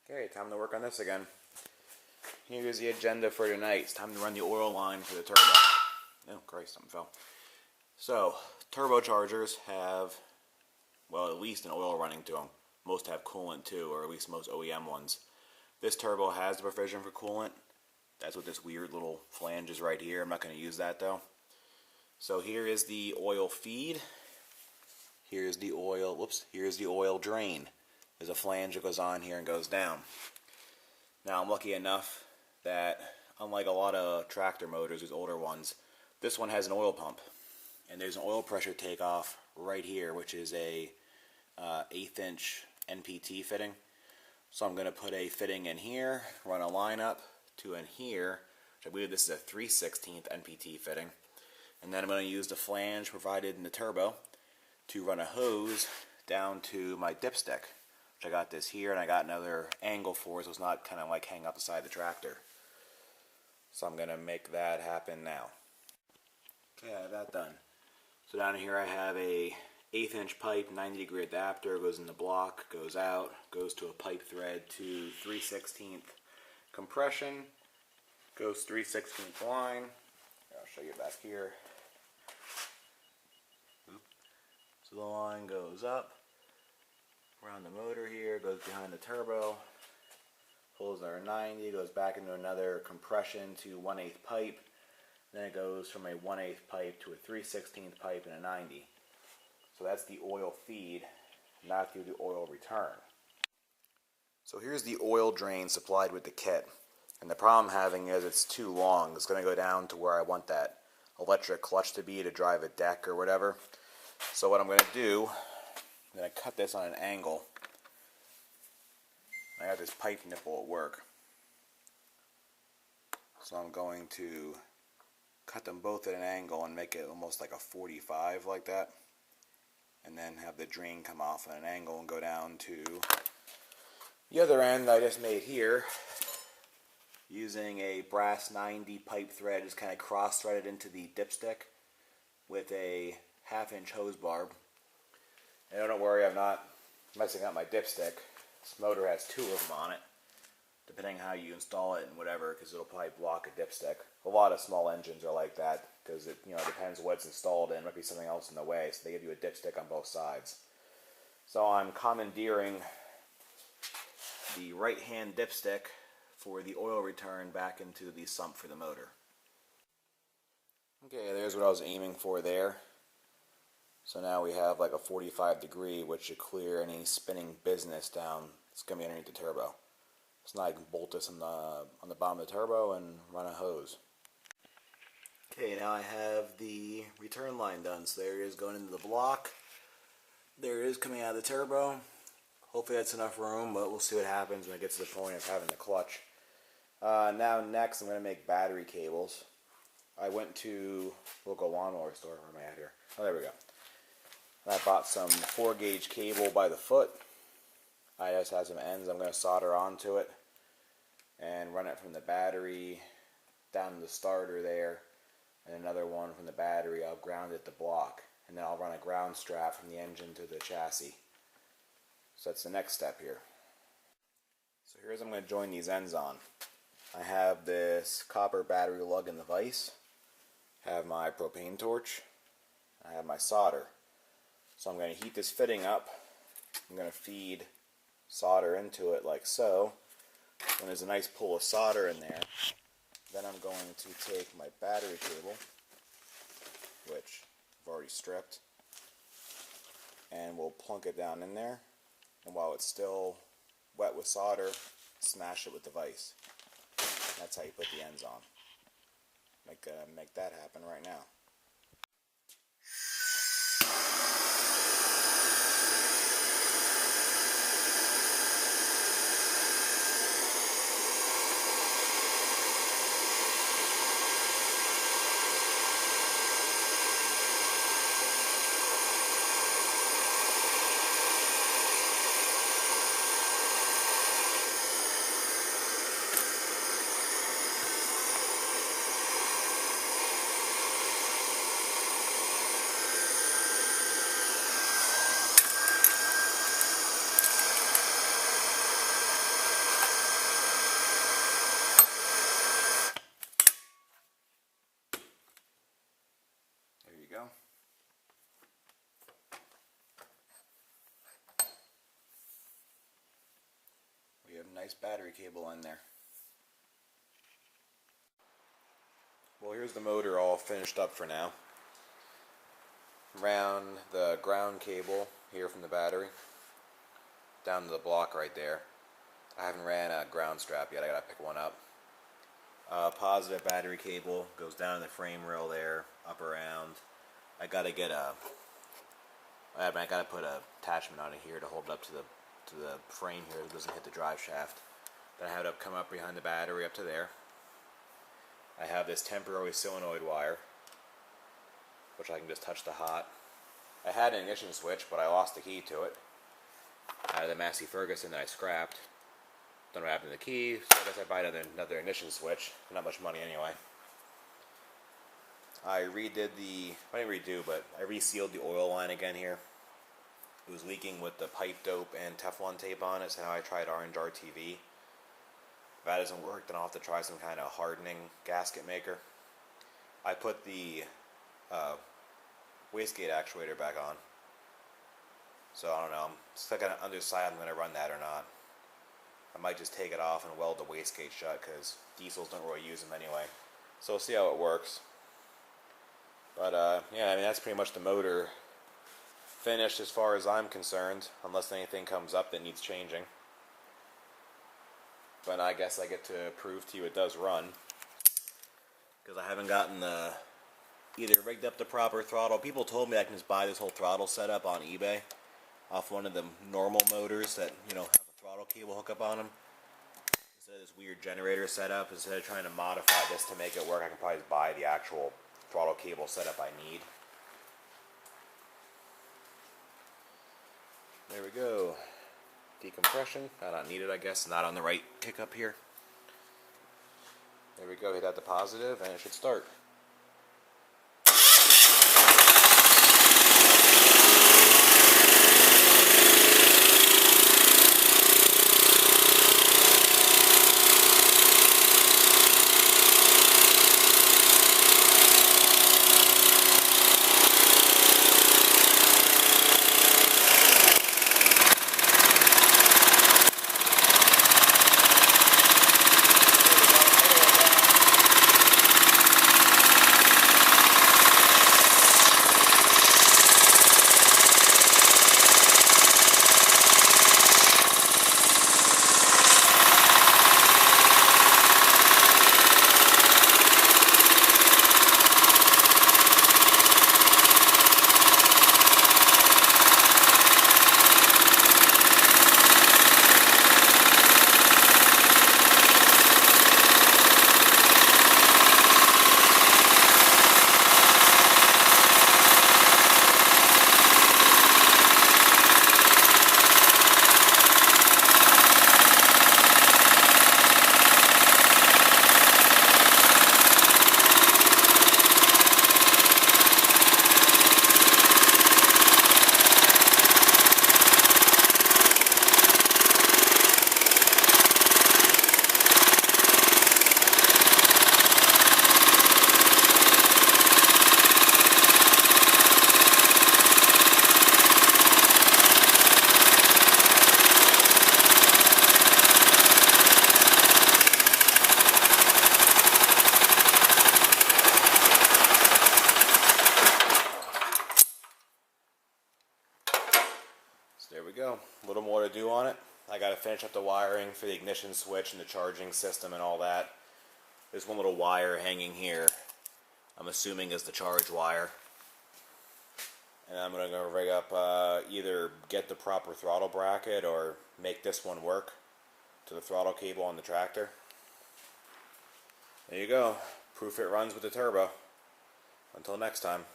Okay, time to work on this again. Here's the agenda for tonight. It's time to run the oil line for the turbo. Oh Christ, something fell. So, turbochargers have, well, at least an oil running to them. Most have coolant too, or at least most OEM ones. This turbo has the provision for coolant. That's what this weird little flange is right here. I'm not going to use that though. So here is the oil feed. Here's the oil, here's the oil drain. There's a flange that goes on here and goes down. Now I'm lucky enough that, unlike a lot of tractor motors, these older ones, this one has an oil pump. And there's an oil pressure takeoff right here, which is a 1/8 inch NPT fitting. So I'm going to put a fitting in here, run a line up to in here, which I believe this is a 3/16 NPT fitting. And then I'm going to use the flange provided in the turbo to run a hose down to my dipstick. Which I got this here, and I got another angle for it, so it's not kind of like hanging out the side of the tractor. So I'm going to make that happen now. Okay, I have that done. So down here I have a 1/8 inch pipe, 90-degree adapter, goes in the block, goes out, goes to a pipe thread to 3/16 compression, goes 3/16 line. I'll show you back here. So the line goes up around the motor here, goes behind the turbo, pulls our 90, goes back into another compression to 1/8 pipe, then it goes from a 1/8 pipe to a 3/16 pipe and a 90. So that's the oil feed, not through the oil return. So here's the oil drain supplied with the kit, and the problem I'm having is it's too long. It's going to go down to where I want that electric clutch to be to drive a deck or whatever. So what I'm going to do, I'm going to cut this on an angle. I got this pipe nipple at work. So I'm going to cut them both at an angle and make it almost like a 45 like that. And then have the drain come off at an angle and go down to the other end I just made here. Using a brass 90 pipe thread, just kind of cross-threaded into the dipstick with a 1/2 inch hose barb. And don't worry, I'm not messing up my dipstick. This motor has 2 of them on it, depending how you install it and whatever, because it'll probably block a dipstick. A lot of small engines are like that, because it depends what's installed in. It might be something else in the way, so they give you a dipstick on both sides. So I'm commandeering the right-hand dipstick for the oil return back into the sump for the motor. Okay, there's what I was aiming for there. So now we have like a 45 degree, which should clear any spinning business down. It's going to be underneath the turbo. So now I can bolt this on the bottom of the turbo and run a hose. Okay, now I have the return line done. So there it is going into the block. There it is coming out of the turbo. Hopefully that's enough room, but we'll see what happens when it gets to the point of having the clutch. Now next I'm going to make battery cables. I went to a local lawnmower store. Where am I at here? Oh, there we go. I bought some 4-gauge cable by the foot. I just have some ends I'm going to solder onto it and run it from the battery down to the starter there, and another one from the battery. I'll ground it to block, and then I'll run a ground strap from the engine to the chassis. So that's the next step here. So here's I'm going to join these ends on. I have this copper battery lug in the vise, I have my propane torch, I have my solder. So I'm going to heat this fitting up. I'm going to feed solder into it like so. When there's a nice pool of solder in there, then I'm going to take my battery cable, which I've already stripped, and we'll plunk it down in there. And while it's still wet with solder, smash it with the vise. That's how you put the ends on. Make that happen right now. nice battery cable in there. Well, here's the motor all finished up for now. Ran the ground cable here from the battery down to the block right there. I haven't ran a ground strap yet. I gotta pick one up. Positive battery cable goes down the frame rail there, up around. I gotta put a attachment on it here to hold it up to the frame here so it doesn't hit the drive shaft. Then I have it come up behind the battery up to there. I have this temporary solenoid wire, which I can just touch the hot. I had an ignition switch, but I lost the key to it. Out of the Massey Ferguson that I scrapped. Don't know what happened to the key, so I guess I buy another ignition switch. Not much money anyway. I didn't redo, but I resealed the oil line again here. It was leaking with the pipe dope and Teflon tape on it, so now I tried orange RTV. If that doesn't work, then I'll have to try some kind of hardening gasket maker. I put the wastegate actuator back on. So I don't know, I'm stuck on the underside. I'm going to run that or not. I might just take it off and weld the wastegate shut because diesels don't really use them anyway. So we'll see how it works. But yeah, I mean that's pretty much the motor finished as far as I'm concerned, unless anything comes up that needs changing. But I guess I get to prove to you it does run, because I haven't gotten either rigged up the proper throttle. People told me I can just buy this whole throttle setup on eBay off one of the normal motors that, you know, have a throttle cable hookup on them. Instead of this weird generator setup, instead of trying to modify this to make it work, I can probably just buy the actual throttle cable setup I need. There we go. Decompression. Not needed, I guess. Not on the right kick up here. There we go. Hit that to positive and it should start. There we go. A little more to do on it. I got to finish up the wiring for the ignition switch and the charging system and all that. There's one little wire hanging here. I'm assuming is the charge wire. And I'm going to go rig up, either get the proper throttle bracket or make this one work to the throttle cable on the tractor. There you go. Proof it runs with the turbo. Until next time.